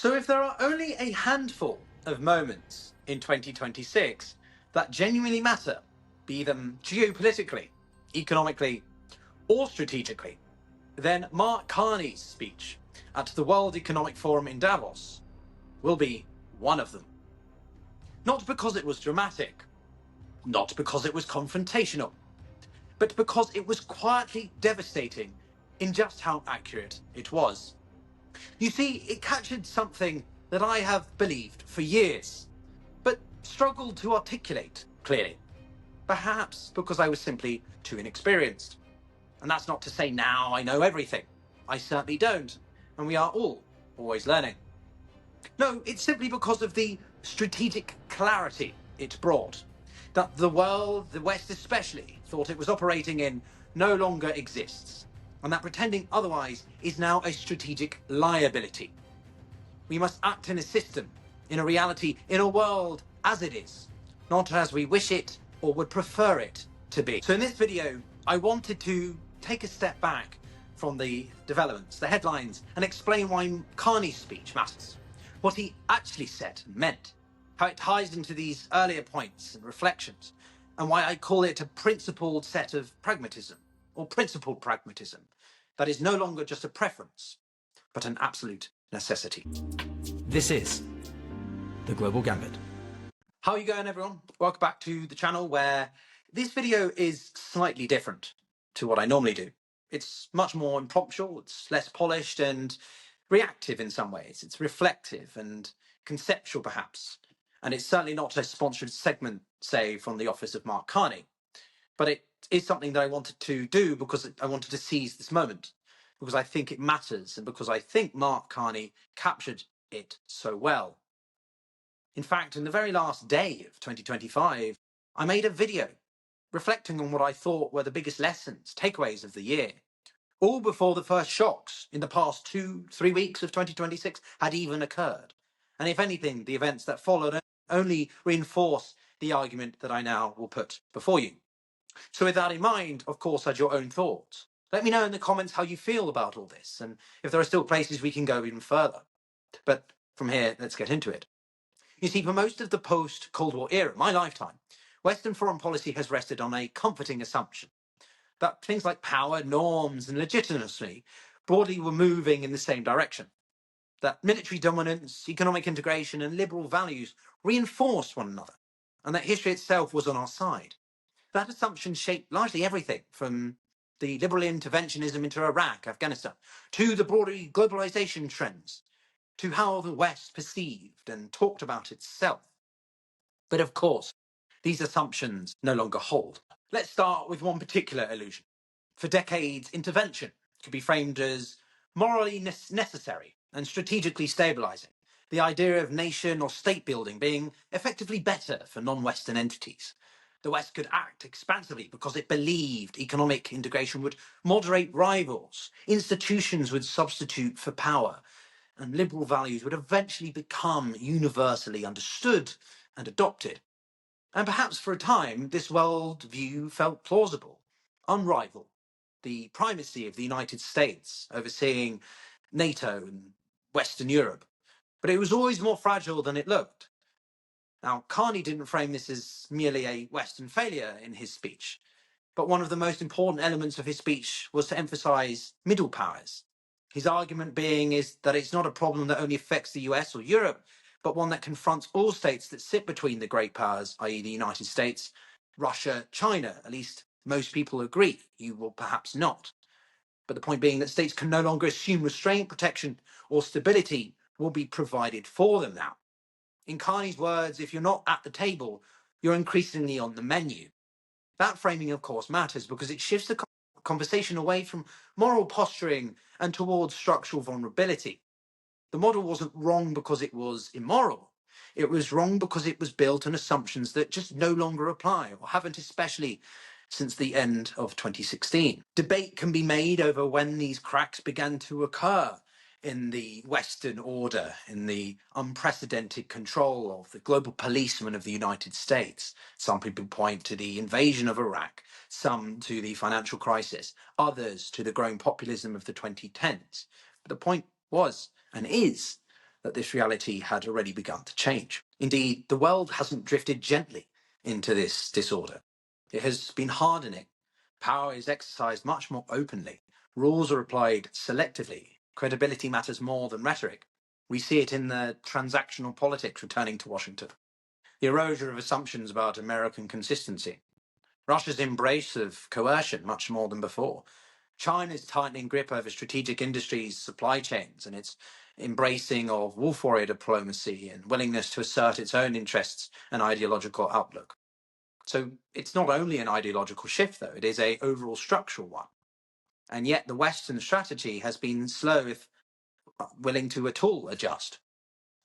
So if there are only a handful of moments in 2026 that genuinely matter, be them geopolitically, economically, or strategically, then Mark Carney's speech at the World Economic Forum in Davos will be one of them. Not because it was dramatic, not because it was confrontational, but because it was quietly devastating in just how accurate it was. You see, it captured something that I have believed for years, but struggled to articulate clearly. Perhaps because I was simply too inexperienced. And that's not to say now I know everything. I certainly don't, and we are all always learning. No, it's simply because of the strategic clarity it brought. That the world, the West especially, thought it was operating in no longer exists, and that pretending otherwise is now a strategic liability. We must act in a system, in a reality, in a world as it is, not as we wish it or would prefer it to be. So in this video, I wanted to take a step back from the developments, the headlines, and explain why Carney's speech matters, what he actually said and meant, how it ties into these earlier points and reflections, and why I call it a principled set of pragmatism, or principled pragmatism, that is no longer just a preference, but an absolute necessity. This is the Global Gambit. How are you going, everyone? Welcome back to the channel, where this video is slightly different to what I normally do. It's much more impromptu, it's less polished and reactive in some ways. It's reflective and conceptual, perhaps. And it's certainly not a sponsored segment, say, from the office of Mark Carney. But it is something that I wanted to do because I wanted to seize this moment, because I think it matters, and because I think Mark Carney captured it so well. In fact, in the very last day of 2025, I made a video reflecting on what I thought were the biggest lessons, takeaways of the year, all before the first shocks in the past 2-3 weeks of 2026 had even occurred. And if anything, the events that followed only reinforce the argument that I now will put before you. So with that in mind, of course, add your own thoughts. Let me know in the comments how you feel about all this, and if there are still places we can go even further. But from here, let's get into it. You see, for most of the post-Cold War era, my lifetime, Western foreign policy has rested on a comforting assumption that things like power, norms, and legitimacy broadly were moving in the same direction. That military dominance, economic integration, and liberal values reinforced one another, and that history itself was on our side. That assumption shaped largely everything from the liberal interventionism into Iraq, Afghanistan, to the broader globalisation trends, to how the West perceived and talked about itself. But of course, these assumptions no longer hold. Let's start with one particular illusion. For decades, intervention could be framed as morally necessary and strategically stabilizing, the idea of nation or state building being effectively better for non-Western entities. The West could act expansively because it believed economic integration would moderate rivals, institutions would substitute for power, and liberal values would eventually become universally understood and adopted. And perhaps for a time, this world view felt plausible, unrivaled. The primacy of the United States overseeing NATO and Western Europe. But it was always more fragile than it looked. Now, Carney didn't frame this as merely a Western failure in his speech, but one of the most important elements of his speech was to emphasize middle powers. His argument being is that it's not a problem that only affects the US or Europe, but one that confronts all states that sit between the great powers, i.e. the United States, Russia, China. At least most people agree. You will perhaps not. But the point being that states can no longer assume restraint, protection, or stability will be provided for them now. In Carney's words, if you're not at the table, you're increasingly on the menu. That framing, of course, matters because it shifts the conversation away from moral posturing and towards structural vulnerability. The model wasn't wrong because it was immoral. It was wrong because it was built on assumptions that just no longer apply, or haven't, especially since the end of 2016. Debate can be made over when these cracks began to occur in the Western order, in the unprecedented control of the global policeman of the United States. Some people point to the invasion of Iraq, some to the financial crisis, others to the growing populism of the 2010s. But the point was, and is, that this reality had already begun to change. Indeed, the world hasn't drifted gently into this disorder. It has been hardening. Power is exercised much more openly. Rules are applied selectively. Credibility matters more than rhetoric. We see it in the transactional politics returning to Washington. The erosion of assumptions about American consistency. Russia's embrace of coercion much more than before. China's tightening grip over strategic industries, supply chains, and its embracing of wolf warrior diplomacy and willingness to assert its own interests and ideological outlook. So it's not only an ideological shift, though, it is an overall structural one. And yet the Western strategy has been slow, if willing to at all adjust.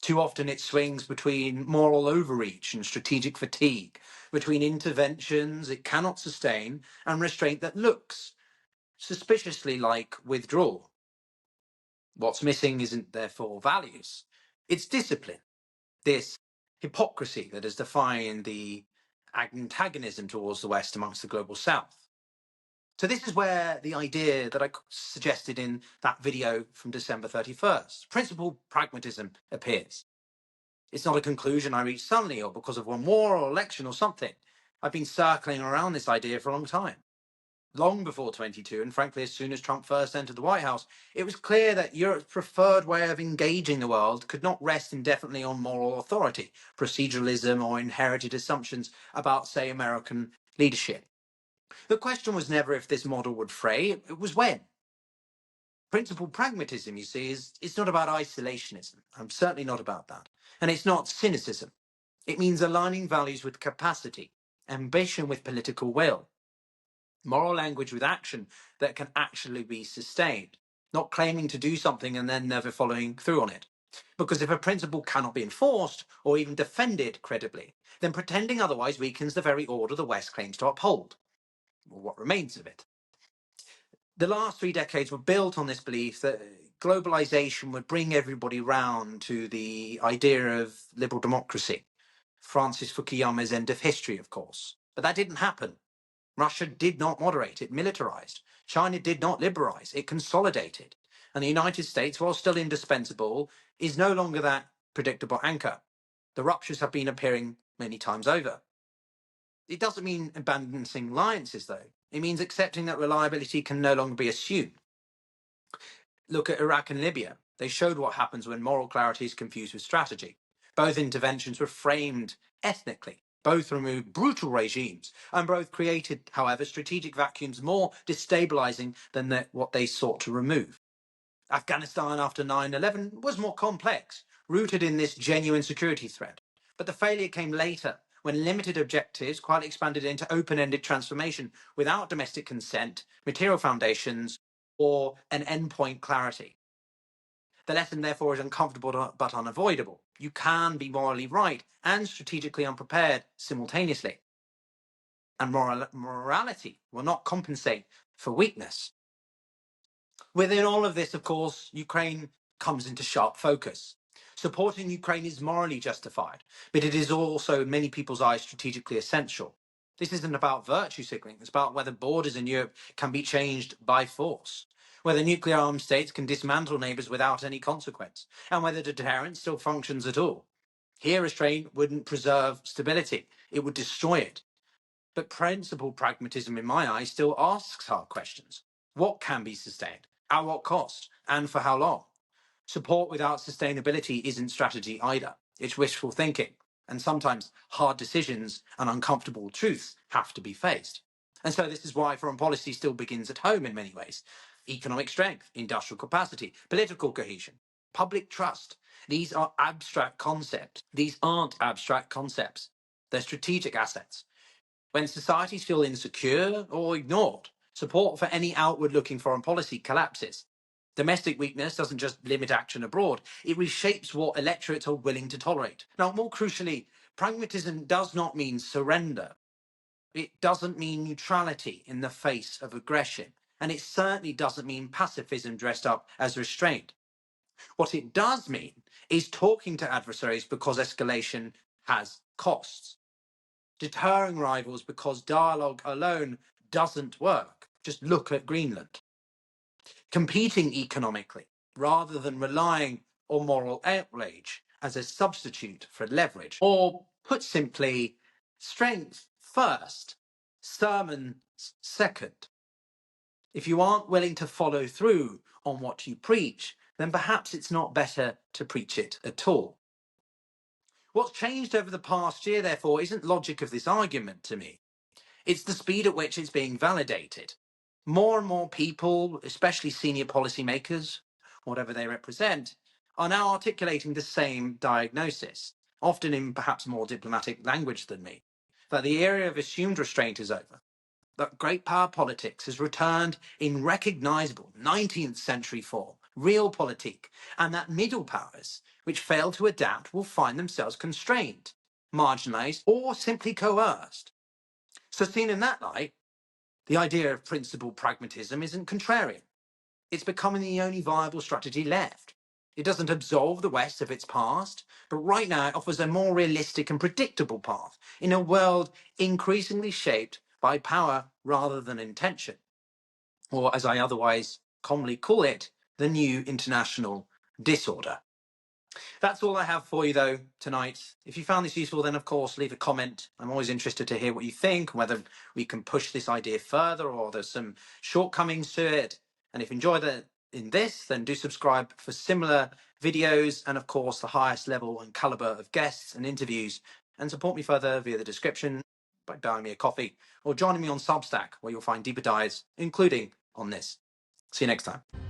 Too often it swings between moral overreach and strategic fatigue, between interventions it cannot sustain and restraint that looks suspiciously like withdrawal. What's missing isn't therefore values, it's discipline, this hypocrisy that has defined the antagonism towards the West amongst the global South. So this is where the idea that I suggested in that video from December 31st, principled pragmatism, appears. It's not a conclusion I reached suddenly or because of one war or election or something. I've been circling around this idea for a long time. Long before 22, and frankly, as soon as Trump first entered the White House, it was clear that Europe's preferred way of engaging the world could not rest indefinitely on moral authority, proceduralism, or inherited assumptions about, say, American leadership. The question was never if this model would fray, it was when. Principled pragmatism, you see, it's not about isolationism. I'm certainly not about that. And it's not cynicism. It means aligning values with capacity, ambition with political will, moral language with action that can actually be sustained, not claiming to do something and then never following through on it. Because if a principle cannot be enforced or even defended credibly, then pretending otherwise weakens the very order the West claims to uphold, or what remains of it. The last 3 decades were built on this belief that globalisation would bring everybody round to the idea of liberal democracy. Francis Fukuyama's end of history, of course. But that didn't happen. Russia did not moderate, it militarized. China did not liberalize, it consolidated. And the United States, while still indispensable, is no longer that predictable anchor. The ruptures have been appearing many times over. It doesn't mean abandoning alliances, though. It means accepting that reliability can no longer be assumed. Look at Iraq and Libya. They showed what happens when moral clarity is confused with strategy. Both interventions were framed ethnically. Both removed brutal regimes, and both created, however, strategic vacuums more destabilizing than what they sought to remove. Afghanistan after 9/11 was more complex, rooted in this genuine security threat. But the failure came later, when limited objectives quietly expanded into open-ended transformation without domestic consent, material foundations, or an endpoint clarity. The lesson, therefore, is uncomfortable but unavoidable. You can be morally right and strategically unprepared simultaneously. And morality will not compensate for weakness. Within all of this, of course, Ukraine comes into sharp focus. Supporting Ukraine is morally justified, but it is also, in many people's eyes, strategically essential. This isn't about virtue signaling, it's about whether borders in Europe can be changed by force, whether nuclear armed states can dismantle neighbours without any consequence, and whether deterrence still functions at all. Here, restraint wouldn't preserve stability, it would destroy it. But principled pragmatism, in my eyes, still asks hard questions. What can be sustained? At what cost? And for how long? Support without sustainability isn't strategy either. It's wishful thinking. And sometimes hard decisions and uncomfortable truths have to be faced. And so this is why foreign policy still begins at home in many ways. Economic strength, industrial capacity, political cohesion, public trust. These are abstract concepts. These aren't abstract concepts. They're strategic assets. When societies feel insecure or ignored, support for any outward-looking foreign policy collapses. Domestic weakness doesn't just limit action abroad, it reshapes what electorates are willing to tolerate. Now, more crucially, pragmatism does not mean surrender. It doesn't mean neutrality in the face of aggression. And it certainly doesn't mean pacifism dressed up as restraint. What it does mean is talking to adversaries because escalation has costs. Deterring rivals because dialogue alone doesn't work. Just look at Greenland. Competing economically rather than relying or moral outrage as a substitute for leverage. Or put simply, strength first, sermons second. If you aren't willing to follow through on what you preach, then perhaps it's not better to preach it at all. What's changed over the past year, therefore, isn't logic of this argument to me. It's the speed at which it's being validated. More and more people, especially senior policymakers, whatever they represent, are now articulating the same diagnosis, often in perhaps more diplomatic language than me, that the era of assumed restraint is over, that great power politics has returned in recognizable 19th century form, realpolitik, and that middle powers, which fail to adapt, will find themselves constrained, marginalized, or simply coerced. So seen in that light, the idea of principled pragmatism isn't contrarian. It's becoming the only viable strategy left. It doesn't absolve the West of its past, but right now it offers a more realistic and predictable path in a world increasingly shaped by power rather than intention, or as I otherwise commonly call it, the new international disorder. That's all I have for you, though, tonight. If you found this useful, then, of course, leave a comment. I'm always interested to hear what you think, whether we can push this idea further or there's some shortcomings to it. And if you enjoy this, then do subscribe for similar videos and, of course, the highest level and caliber of guests and interviews. And support me further via the description by buying me a coffee or joining me on Substack, where you'll find deeper dives, including on this. See you next time.